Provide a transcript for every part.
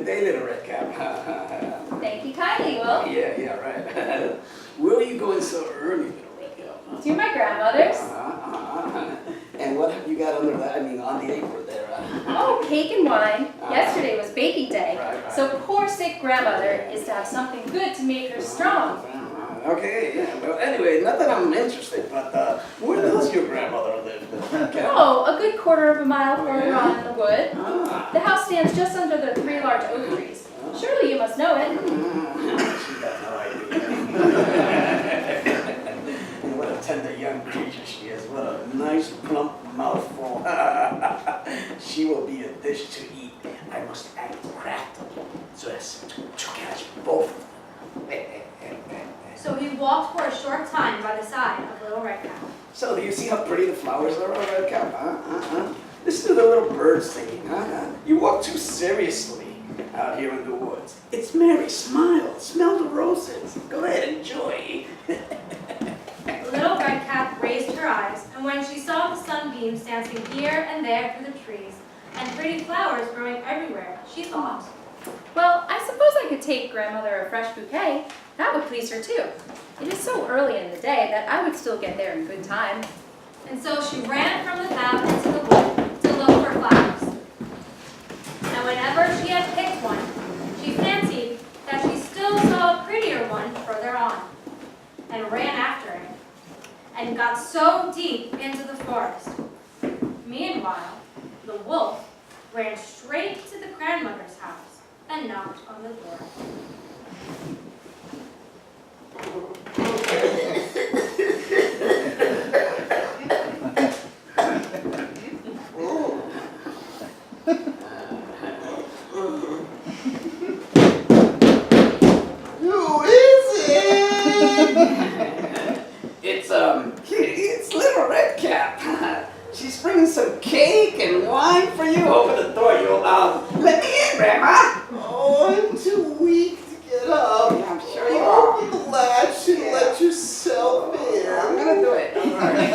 Good day, little red cap. Thank you kindly, Will. Yeah, right. Where are you going so early, little red cap? To my grandmother's. And what have you got under that? I mean, on the apron there. Oh, cake and wine. Yesterday was baking day. Right. So poor sick grandmother is to have something good to make her strong. Okay, yeah. Well, anyway, not that I'm interested, but where does your grandmother live? Oh, a good quarter of a mile further on in the wood. The house stands just under the 3 large oak trees. Surely you must know it. She got no idea. And what a tender young creature she is. What a nice plump mouthful. She will be a dish to eat. I must act crafty so as to catch both of them. So he walked for a short time by the side of Little Red Cap. So do you see how pretty the flowers are, Red Cap? Listen to the little birds singing. You walk too seriously out here in the woods. It's merry. Smile. Smell the roses. Go ahead, enjoy. Little Red Cap raised her eyes, and when she saw the sunbeams dancing here and there through the trees, and pretty flowers growing everywhere, she thought, Well, I suppose I could take grandmother a fresh bouquet. That would please her too. It is so early in the day that I would still get there in good time. and so she ran from the path into the wood to look for flowers. And whenever she had picked one, she fancied that she still saw a prettier one further on, and ran after it, and got so deep into the forest. Meanwhile, the wolf ran straight to the grandmother's house and knocked on the door. Who is it? It's Little Red Cap. She's bringing some cake and wine for you. Open the door, you'll let me in, Grandma. Oh, I'm too weak to get up. Yeah, I'm sure you are. Open the latch and let yourself in. I'm gonna do it. Don't worry.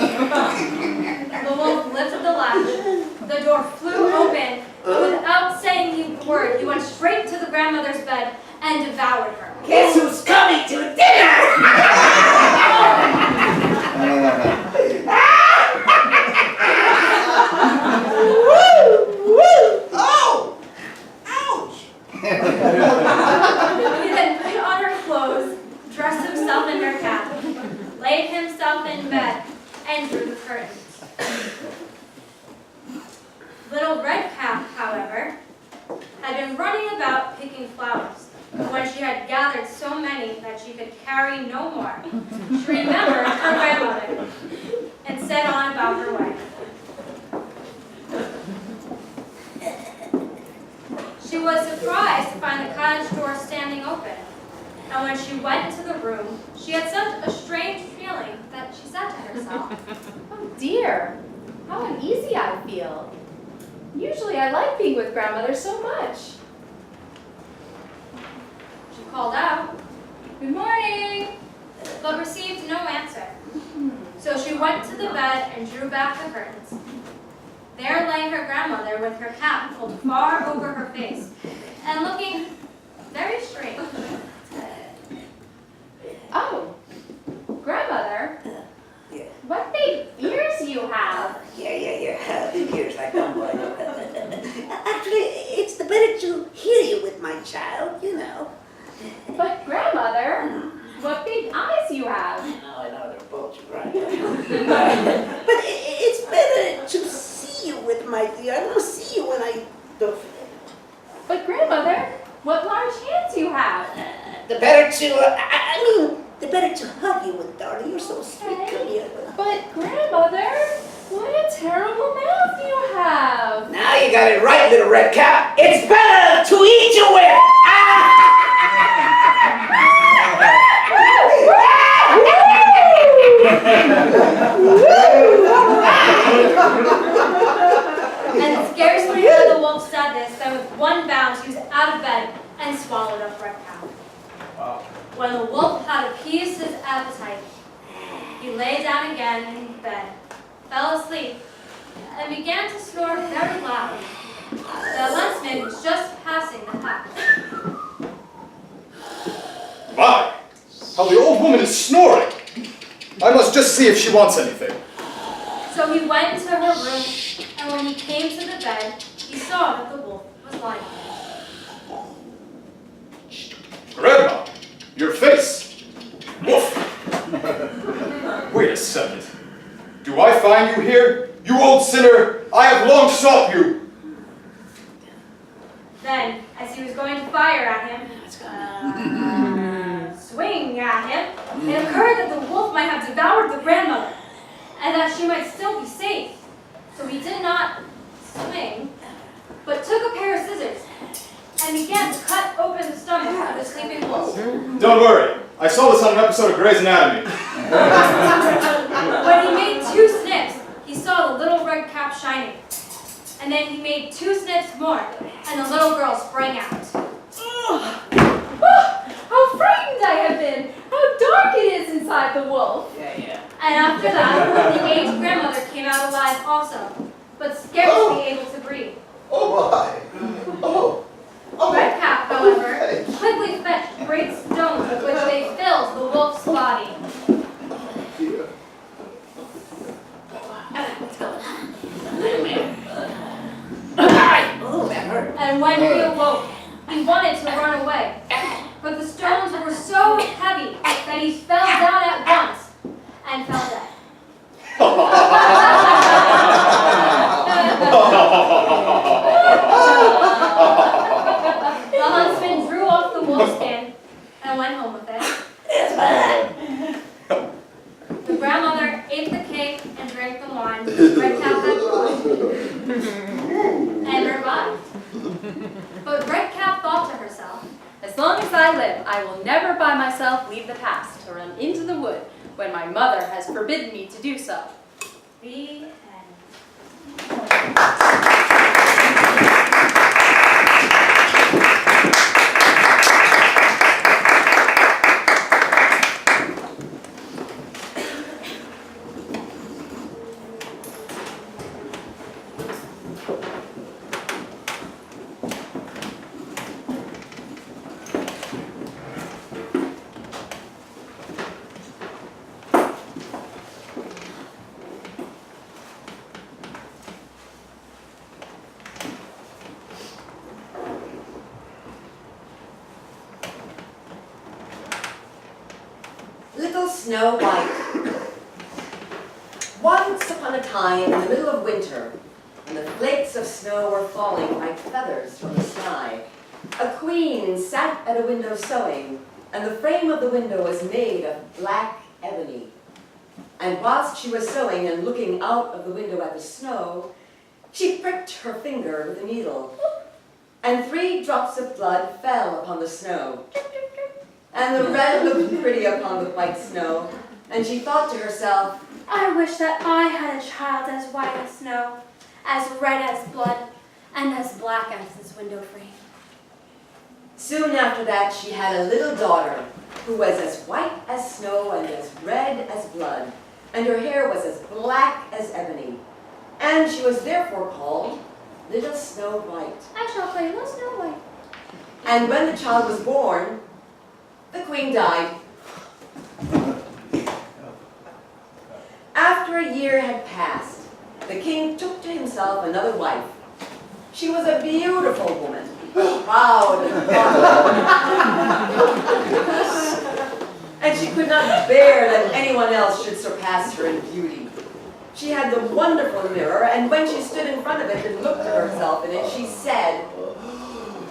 The wolf lifted the latch. The door flew open, and without saying a word, he went straight to the grandmother's bed and devoured her. Guess who's coming to dinner? Oh! Ouch! He then put on her clothes, dressed himself in her cap, laid himself in bed, and drew the curtains. Little Red Cap, however, had been running about picking flowers. When she had gathered so many that she could carry no more, she remembered her grandmother and set on about her way. She was surprised to find the cottage door standing open, and when she went into the room, she had such a strange feeling that she said to herself, Oh dear, how uneasy I feel. Usually I like being with grandmother so much. she called out, Good morning. but received no answer. So she went to the bed and drew back the curtains. There lay her grandmother with her cap pulled far over her face and looking very strange. Oh, grandmother, Yeah. what big ears you have. Yeah. Big ears like that boy. Actually, it's the better to hear you with my child, you know. But grandmother, what big eyes you have. I know, they're both right. But it's better to see you with my dear. I don't see you when I don't. But grandmother, what large hands you have. The better to, the better to hug you with, darling. You're so sweet. Come here. But grandmother, what a terrible mouth you have. Now you got it right, Little Red Cap. It's better to eat you with. And scarcely had the wolf said this, that with one bound she was out of bed and swallowed up Red Cap. Wow. When the wolf had appeased his appetite, he lay down again in bed, fell asleep, and began to snore very loud. The huntsman was just passing the house. My, how the old woman is snoring! I must just see if she wants anything. So he went to her room, and when he came to the bed, he saw that the wolf was lying there. Grandma, your face! Woof! Wait a second. Do I find you here? You old sinner, I have long sought you! Then, as he was going to fire at him, swing at him, it occurred that the wolf might have devoured the grandmother, and that she might still be safe. So he did not swing, but took a pair of scissors and began to cut open the stomach of the sleeping wolf. Don't worry, I saw this on an episode of Grey's Anatomy. When he made 2 snips, he saw the little red cap shining. And then he made 2 snips more, and the little girl sprang out. How frightened I have been! How dark it is inside the wolf! Yeah. And after that, the aged grandmother came out alive also, but scarcely able to breathe. Oh my. Oh. Redcap, however, Okay. quickly fetched great stones with which they filled the wolf's body. Dear. Oh, that hurt. And when he awoke, he wanted to run away. But the stones were so heavy that he fell down at once and fell dead. The huntsman drew off the wolf's skin and went home with it. The grandmother ate the cake and drank the wine Redcap had brought and revived. But Redcap thought to herself, As long as I live, I will never by myself leave the past to run into the wood when my mother has forbidden me to do so. the end. Little Snow White. Once upon a time, in the middle of winter, when the flakes of snow were falling like feathers from the sky, a queen sat at a window sewing, and the frame of the window was made of black ebony. And whilst she was sewing and looking out of the window at the snow, she pricked her finger with a needle, and 3 drops of blood fell upon the snow. And the red looked pretty upon the white snow, and she thought to herself, I wish that I had a child as white as snow, as red as blood, and as black as this window frame. Soon after that, she had a little daughter who was as white as snow and as red as blood, and her hair was as black as ebony. And she was therefore called Little Snow White. I shall play Little Snow White. And when the child was born, the queen died. After a year had passed, the king took to himself another wife. She was a beautiful woman, proud and haughty. And she could not bear that anyone else should surpass her in beauty. She had the wonderful mirror, and when she stood in front of it and looked at herself in it, she said,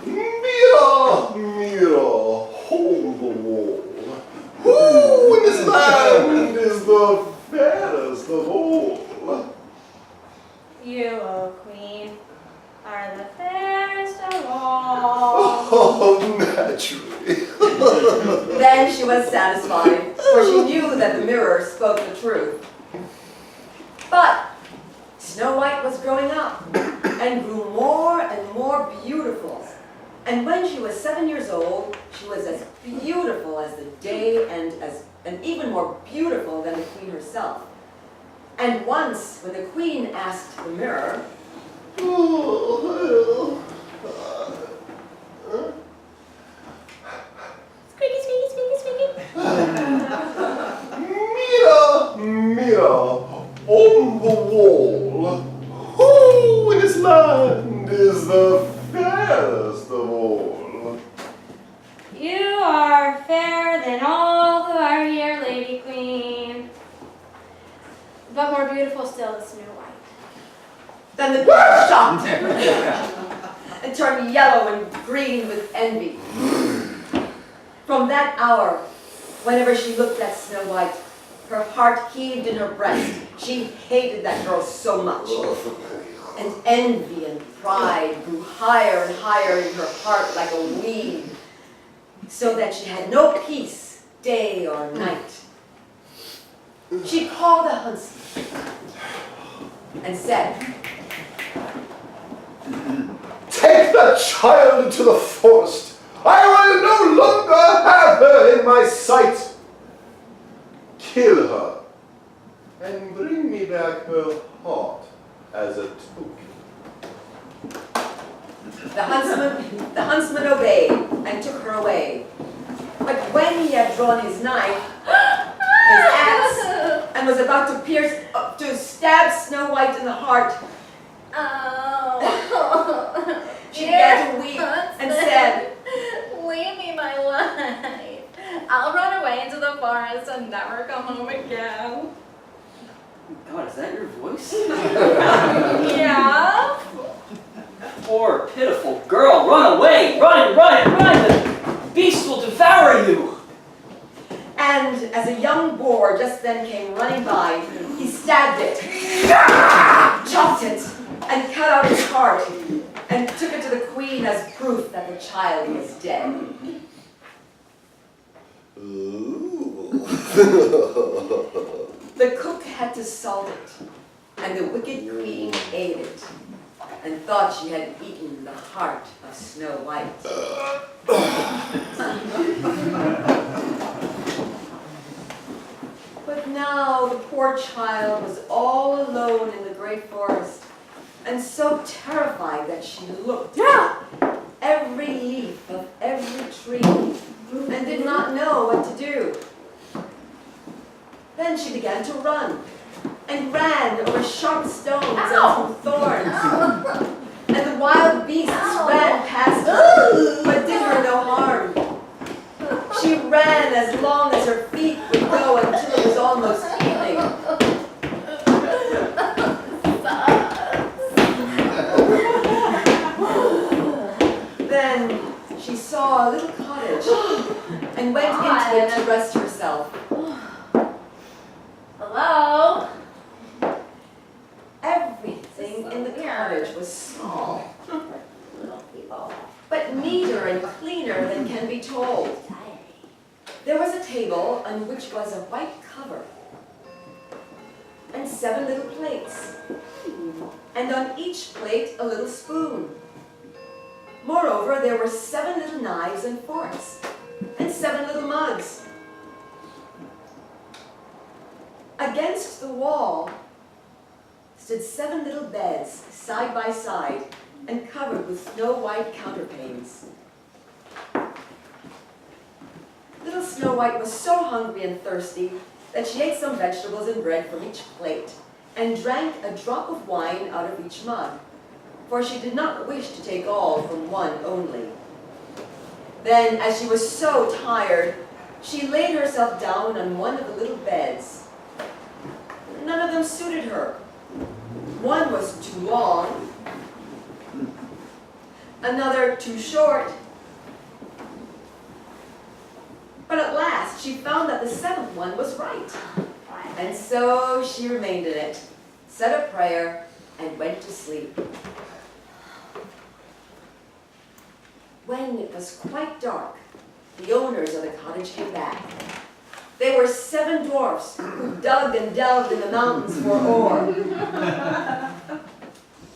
Mira, mira, hold the wall. Who in this land is the fairest of all? You, O queen, are the fairest of all. Oh, naturally. Then she was satisfied, for she knew that the mirror spoke the truth. But Snow White was growing up and grew more and more beautiful. And when she was 7 years old, she was as beautiful as the day and even more beautiful than the queen herself. And once, when the queen asked the mirror, Squeaky, squeaky, squeaky, squeaky. Mira, on the wall, who in this land is the fairest of all? You are fairer than all who are here, Lady Queen. But more beautiful still is Snow White. Then the queen shocked him and turned yellow and green with envy. From that hour, whenever she looked at Snow White, her heart heaved in her breast. She hated that girl so much. And envy and pride grew higher and higher in her heart like a weed, so that she had no peace day or night. She called a huntsman and said, Take that child into the forest. I will no longer have her in my sight. Kill her and bring me back her heart as a token. The huntsman obeyed and took her away. But when he had drawn his knife, his axe, and was about to to stab Snow White in the heart, she began to weep and said, Leave me my life. I'll run away into the forest and never come home again. God, is that your voice? Yeah? Poor, pitiful girl, run away! Run, run, run! The beast will devour you! and as a young boar just then came running by, he stabbed it, chopped it, and cut out its heart, and took it to the queen as proof that the child was dead. The cook had to salt it, and the wicked queen ate it, and thought she had eaten the heart of Snow White. But now the poor child was all alone in the great forest, and so terrified that she looked at every leaf of every tree, and did not know what to do. Then she began to run, and ran over sharp stones and through thorns. And the wild beasts ran past her, but did her no harm. She ran as long as her feet would go until it was almost evening. Then she saw a little cottage and went into it to rest herself. Hello? Everything in the cottage was small, but neater and cleaner than can be told. There was a table on which was a white cover, and 7 little plates, and on each plate a little spoon. Moreover, there were 7 little knives and forks, and 7 little mugs. Against the wall stood 7 little beds, side by side, and covered with snow-white counterpanes. Little Snow White was so hungry and thirsty that she ate some vegetables and bread from each plate, and drank a drop of wine out of each mug, for she did not wish to take all from one only. Then, as she was so tired, she laid herself down on one of the little beds. None of them suited her. One was too long, another too short, but at last she found that the 7th one was right. And so she remained in it, said a prayer, and went to sleep. When it was quite dark, the owners of the cottage came back. They were 7 dwarfs who dug and delved in the mountains for ore.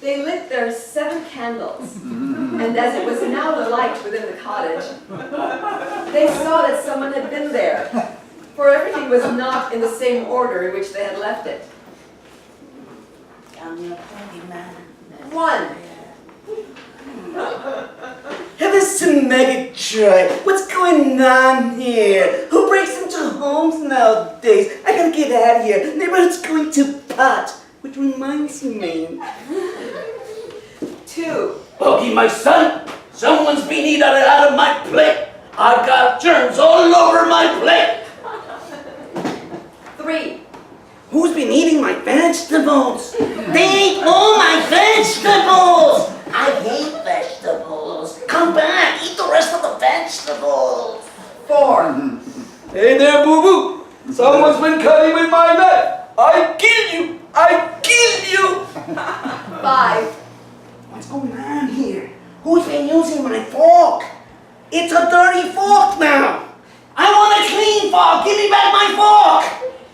They lit their 7 candles, and as it was now light within the cottage, they saw that someone had been there, for everything was not in the same order in which they had left it. I'm your pony man. one. Heavens to Megatron, what's going on here? Who breaks into homes nowadays? I gotta get out of here. Neighborhood's going to pot. Which reminds me. 2. Bogey, my son, someone's been eating out of my plate. I've got germs all over my plate. 3. Who's been eating my vegetables? They ate all my vegetables! I hate vegetables. Come back, eat the rest of the vegetables. 4. Hey there, boo-boo. Someone's been cutting with my knife. I kill you. I kill you. 5. What's going on here? Who's been using my fork? It's a dirty fork now. I want a clean fork. Give me back my fork.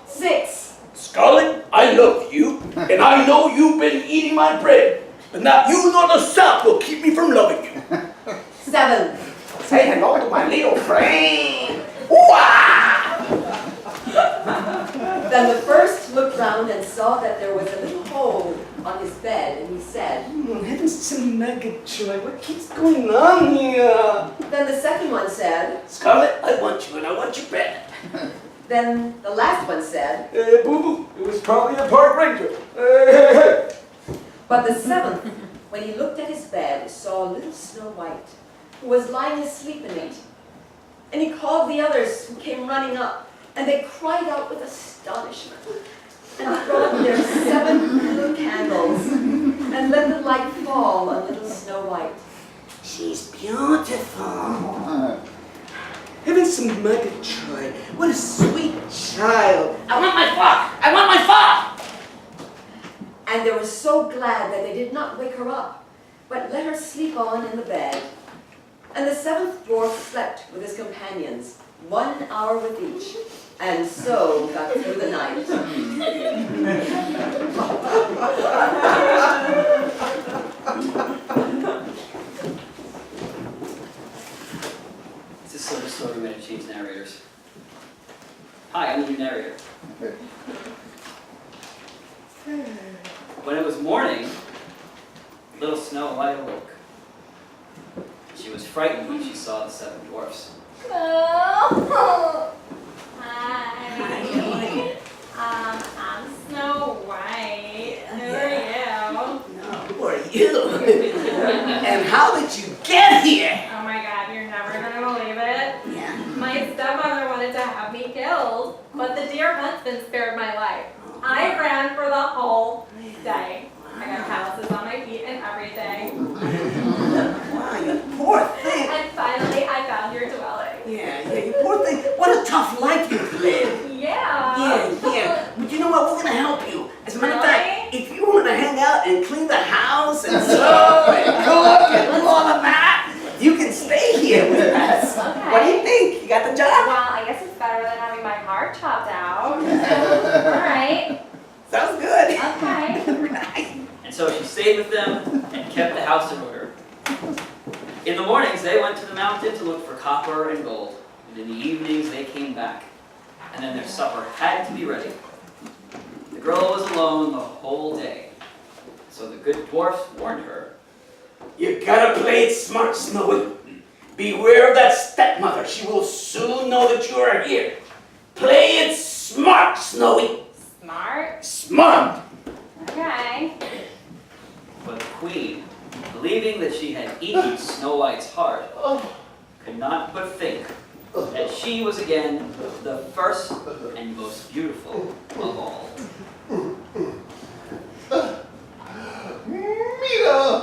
6. Scarlet, I love you, and I know you've been eating my bread, but not you nor the South will keep me from loving you. 7. Say hello to my little friend. Wah! Then the first looked round and saw that there was a little hole on his bed, and he said, Heavens to Megatron, what keeps going on here? Then the second one said, Scarlet, I want you, and I want you bad. then the last one said, Boo-boo, it was probably a park ranger. Hey. but the seventh, when he looked at his bed, saw little Snow White, who was lying asleep in it. And he called the others who came running up, and they cried out with astonishment, and brought their 7 little candles, and let the light fall on little Snow White. She's beautiful. Heavens to Megatron, what a sweet child. I want my fork! I want my fork! And they were so glad that they did not wake her up, but let her sleep on in the bed. And the 7th dwarf slept with his companions, 1 hour with each, and so got through the night. It's a sort of story we're going to change narrators. Hi, I'm the new narrator. When it was morning, little Snow White awoke. She was frightened when she saw the 7 dwarfs. Oh, hi. I'm Snow White. Who are you? No, who are you? And how did you get here? Oh my God, you're never gonna believe it. Yeah. My stepmother wanted to have me killed, but the dear huntsman spared my life. I ran for the whole day. I got calluses on my feet and everything. Wow, you poor thing. And finally, I found your dwelling. Yeah, you poor thing. What a tough life you've lived. Yeah. Yeah. But you know what? We're gonna help you. As a matter of fact, if you want to hang out and clean the house and sew and cook and do all of that, you can stay here with us. Okay. What do you think? You got the job? Well, I guess it's better than having my heart chopped out. All right. Sounds good. Okay. Right. And so she stayed with them and kept the house in order. In the mornings, they went to the mountain to look for copper and gold. And in the evenings, they came back. And then their supper had to be ready. The girl was alone the whole day. So the good dwarfs warned her. You gotta play it smart, Snowy. Beware of that stepmother. She will soon know that you are here. Play it smart, Snowy. Smart. Smart. Okay. But the queen, believing that she had eaten Snow White's heart, could not but think that she was again the first and most beautiful of all.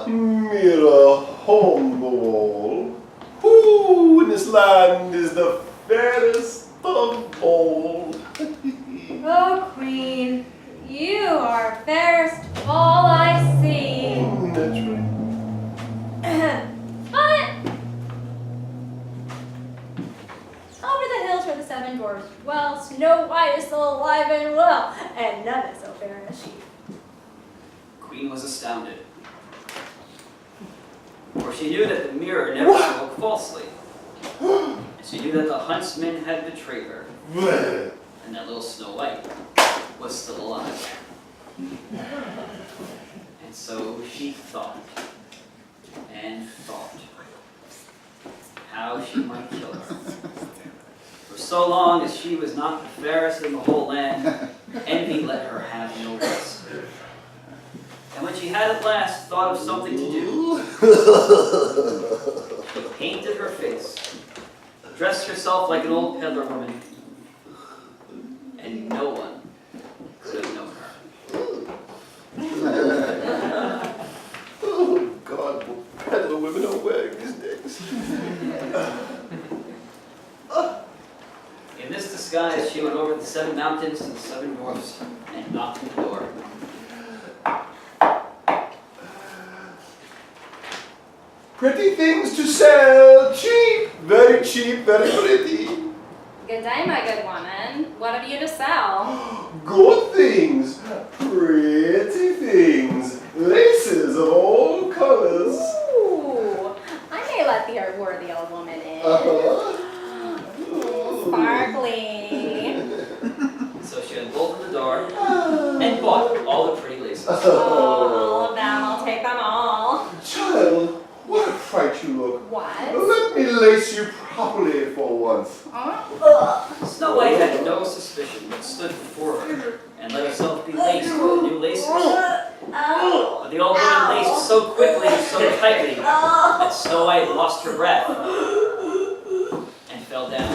Mira, home the wall. Who in this land is the fairest of all? Oh, Queen, you are fairest of all I see. Naturally. But over the hills where the 7 dwarfs dwell, Snow White is still alive and well, and none is so fair as she. Queen was astounded. For she knew that the mirror never spoke falsely. And she knew that the huntsman had betrayed her. And that little Snow White was still alive. And And so she thought and thought how she might kill her. For so long as she was not the fairest in the whole land, envy let her have no rest. And when she had at last thought of something to do, she painted her face, dressed herself like an old peddler woman, and no one could have known her. Oh, God, what peddler women are wearing these days. In this disguise, she went over the 7 mountains to the 7 dwarfs and knocked on the door. Pretty things to sell, cheap, very pretty. Good day, my good woman. What have you to sell? Good things, pretty things, laces of all colors. Ooh, I may let the worthy old woman in. Sparkly. So she unbolted the door and bought all the pretty laces. Oh, all of them. I'll take them all. Child, what a fright you look. What? Let me lace you properly for once. Snow White had no suspicion but stood before her and let herself be laced with the new laces. But the old woman laced so quickly and so tightly that Snow White lost her breath and fell down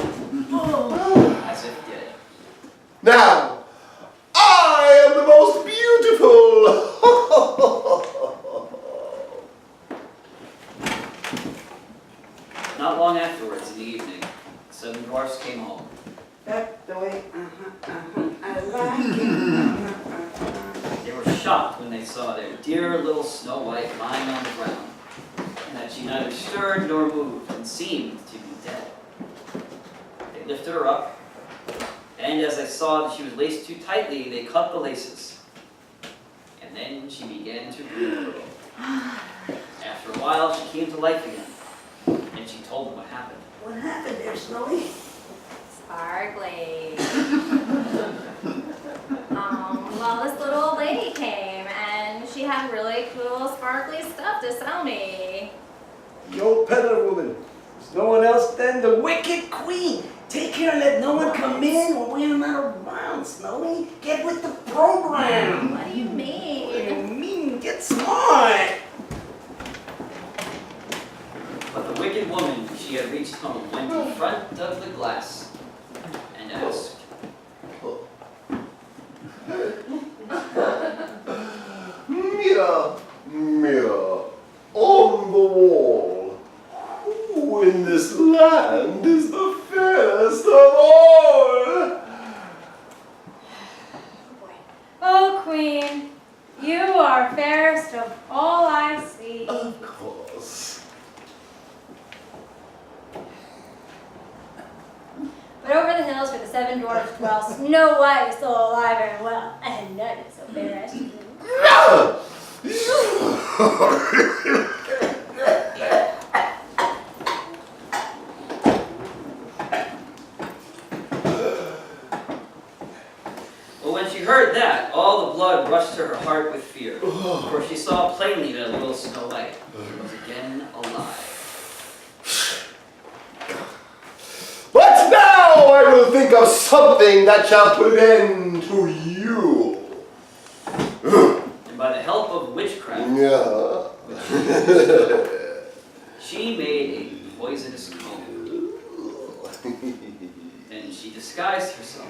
as if dead. Now, I am the most beautiful. Not long afterwards, in the evening, 7 dwarfs came home. That's the way, I like it. They were shocked when they saw their dear little Snow White lying on the ground, and that she neither stirred nor moved and seemed to be dead. They lifted her up, and as they saw that she was laced too tightly, they cut the laces. And then she began to breathe a little. After a while, she came to life again, and she told them what happened. What happened there, Snowy? Sparkly. Well, this little old lady came, and she had really cool, sparkly stuff to sell me. The old peddler woman. There's no one else than the wicked queen. Take care and let no one come in or we're not around, Snowy. Get with the program. What do you What do you mean? mean? Get smart. But the wicked woman, she had reached home, went in front of the glass and asked, Mirror, mirror, on the wall, who in this land is the fairest of all? Oh, Queen, you are fairest of all I see. Of course. But over the hills where the 7 dwarfs dwell, Snow White is still alive and well, and none is so fair as you. Well, when she heard that, all the blood rushed to her heart with fear, for she saw plainly that little Snow White was again alive. But now I will think of something that shall put an end to you. And by the help of witchcraft, Yeah. she made a poisonous comb. Then she disguised herself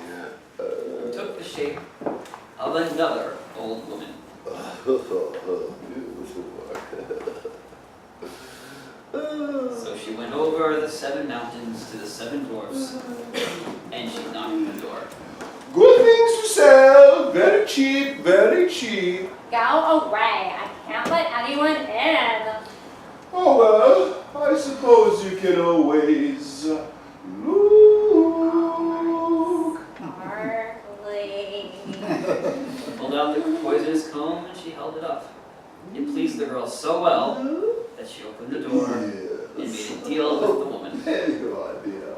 and took the shape of another old woman. So she went over the 7 mountains to the 7 dwarfs, and she knocked on the door. Good things to sell, very cheap, very cheap. Go away. I can't let anyone in. Oh well, I suppose you can always look. Sparkly. Pulled out the poisonous comb and she held it up. It pleased the girl so well that she opened the door and made a deal with the woman. There you are, dear.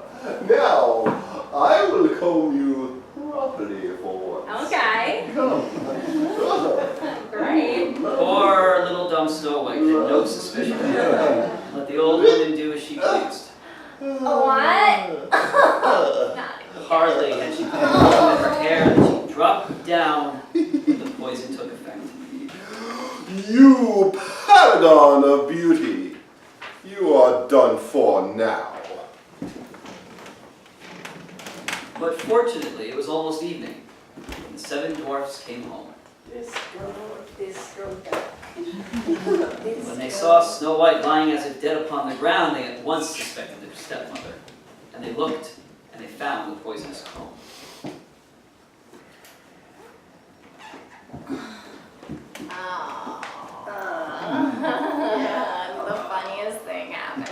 Now, I will comb you properly for once. Okay. Come. Great. Poor paragon of beauty, you are done for now. But fortunately, it was almost evening, and the 7 dwarfs came home. When they saw Snow White lying as if dead upon the ground, they at once suspected their stepmother. And they looked, and they found the poisonous comb. The funniest thing happened.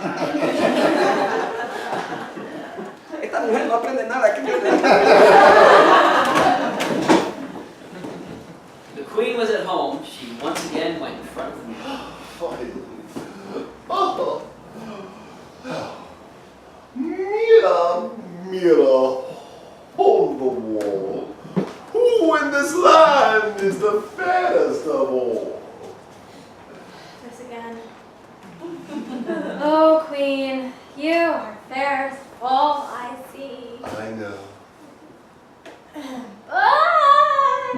Esta mujer no aprende nada. The queen was at home. She once again went in front of the mirror. Finally. Oh. Mirror, mirror on the wall, who in this land is the fairest of all? This again. Oh, Queen, you are fair as all I see. I know. Ah!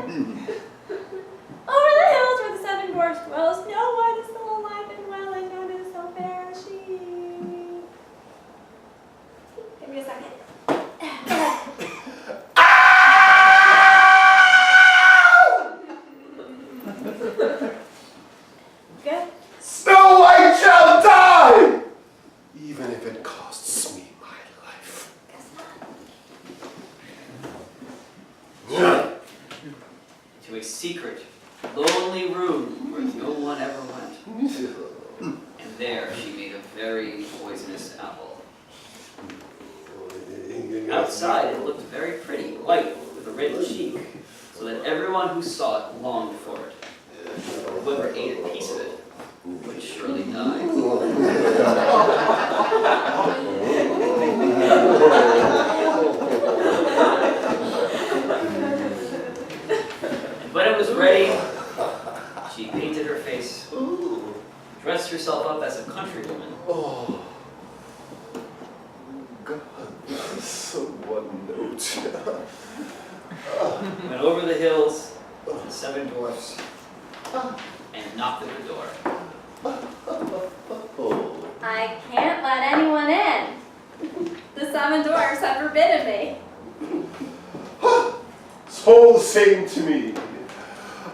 Over the hills where the 7 dwarfs dwell, Snow White is still alive and well, and none is so fair as she. Give me a second. Good. Snow White shall die, even if it costs me my life. To a secret, lonely room where no one ever went. And there she made a very poisonous apple. Outside it looked very pretty, white with a red cheek, so that everyone who saw it longed for it. Whoever ate a piece of it would surely die. When it was ready, she painted her face, dressed herself up as a countrywoman, Oh, God, someone note. went over the hills to the 7 dwarfs, and knocked at the door. Oh. I can't let anyone in. The 7 dwarfs have forbidden me. It's all the same to me.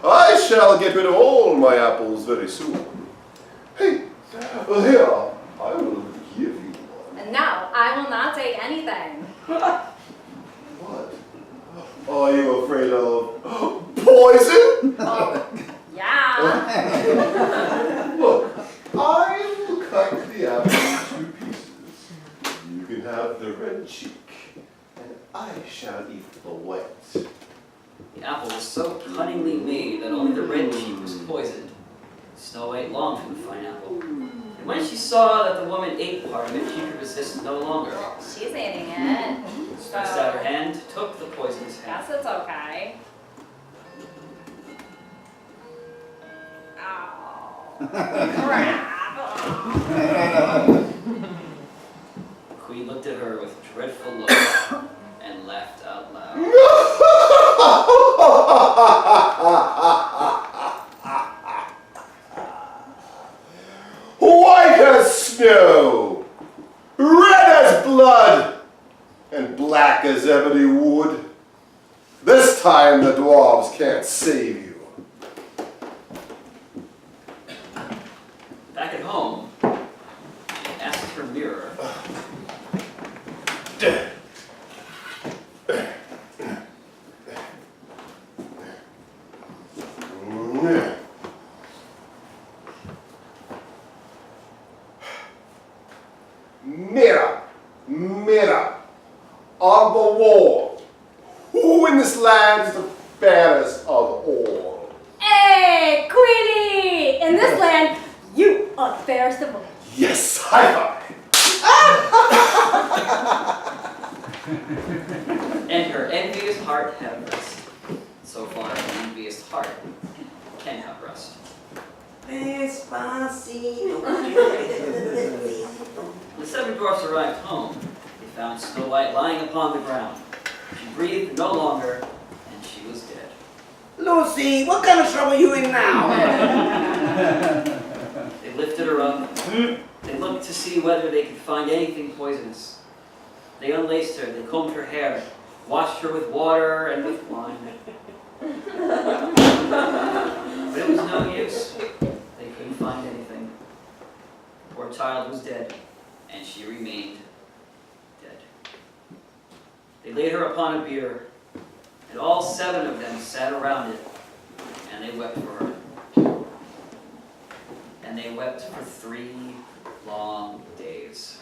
I shall get rid of all my apples very soon. Hey, here, I will give you one. And no, I will not take anything. What? Are you afraid of poison? Oh, yeah. Look, I will cut the apple in 2 pieces. You can have the red cheek, and I shall eat the white. The apple was so cunningly made that only the red cheek was poisoned. Snow White longed for the fine apple. And when she saw that the woman ate part of it, she could resist no longer. She's eating it. Stretched out her hand, took the poisonous half. Guess it's okay. Oh, crap. The queen looked at her with a dreadful look and laughed out loud. White as snow, red as blood, and black as ebony wood. This time the dwarves can't save you. Back at home, she asked her mirror, Mirror, mirror, on the wall, who in this land is the fairest of all? Hey, Queenie! In this land, you are the fairest of all. Yes, high five. and her envious heart had rest. So far, an envious heart can have rest. Despacito. When the 7 dwarfs arrived home, they found Snow White lying upon the ground. She breathed no longer, and she was dead. Lucy, what kind of trouble are you in now? They lifted her up. They looked to see whether they could find anything poisonous. They unlaced her, they combed her hair, washed her with water and with wine. But it was no use. They couldn't find anything. The poor child was dead, and she remained dead. They laid her upon a bier, and all 7 of them sat around it, and they wept for her. And they wept for 3 long days.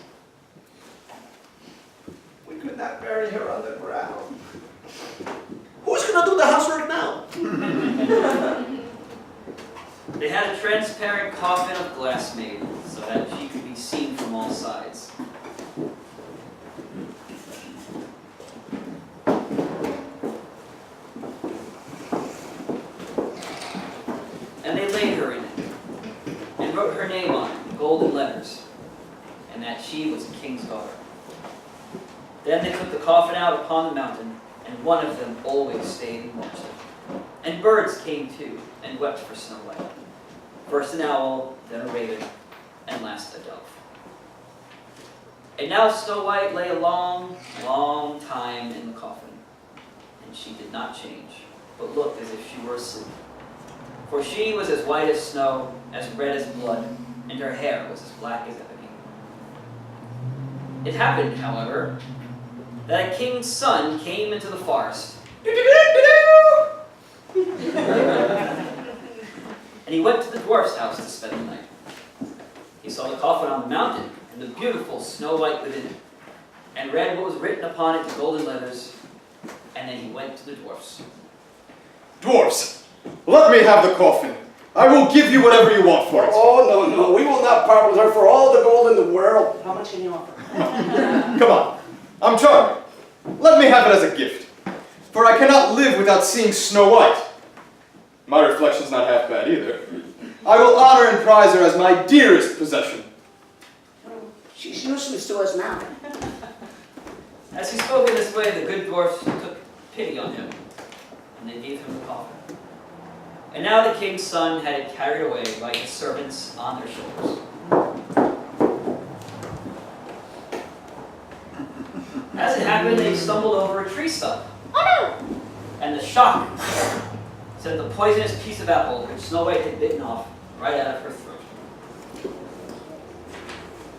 We could not bury her underground. Who's gonna do the housework now? They had a transparent coffin of glass made so that she could be seen from all sides. And they laid her in it and wrote her name on it in golden letters, and that she was a king's daughter. Then they took the coffin out upon the mountain, and one of them always stayed and watched it. And birds came too, and wept for Snow White. First an owl, then a raven, and last a dove. And now Snow White lay a long, long time in the coffin, and she did not change, but looked as if she were asleep. For she was as white as snow, as red as blood, and her hair was as black as ebony. It happened, however, that a king's son came into the forest. And he went to the dwarf's house to spend the night. He saw the coffin on the mountain, and the beautiful Snow White within it, and read what was written upon it in golden letters, and then he went to the dwarfs. Dwarfs, let me have the coffin. I will give you whatever you want for it. Oh, no, we will not part with her for all the gold in the world. How much can you offer? Come on, I'm charming. Let me have it as a gift, for I cannot live without seeing Snow White. My reflection's not half bad either. I will honor and prize her as my dearest possession. She's useless to us now. As he spoke in this way, the good dwarfs took pity on him, and they gave him the coffin. And now the king's son had it carried away by his servants on their shoulders. As it happened, they stumbled over a tree stump. Oh no! And the shock sent the poisonous piece of apple which Snow White had bitten off right out of her throat.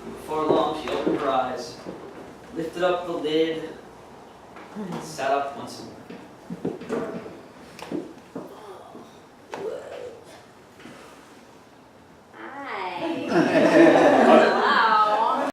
Before long, she opened her eyes, lifted up the lid, and sat up once more.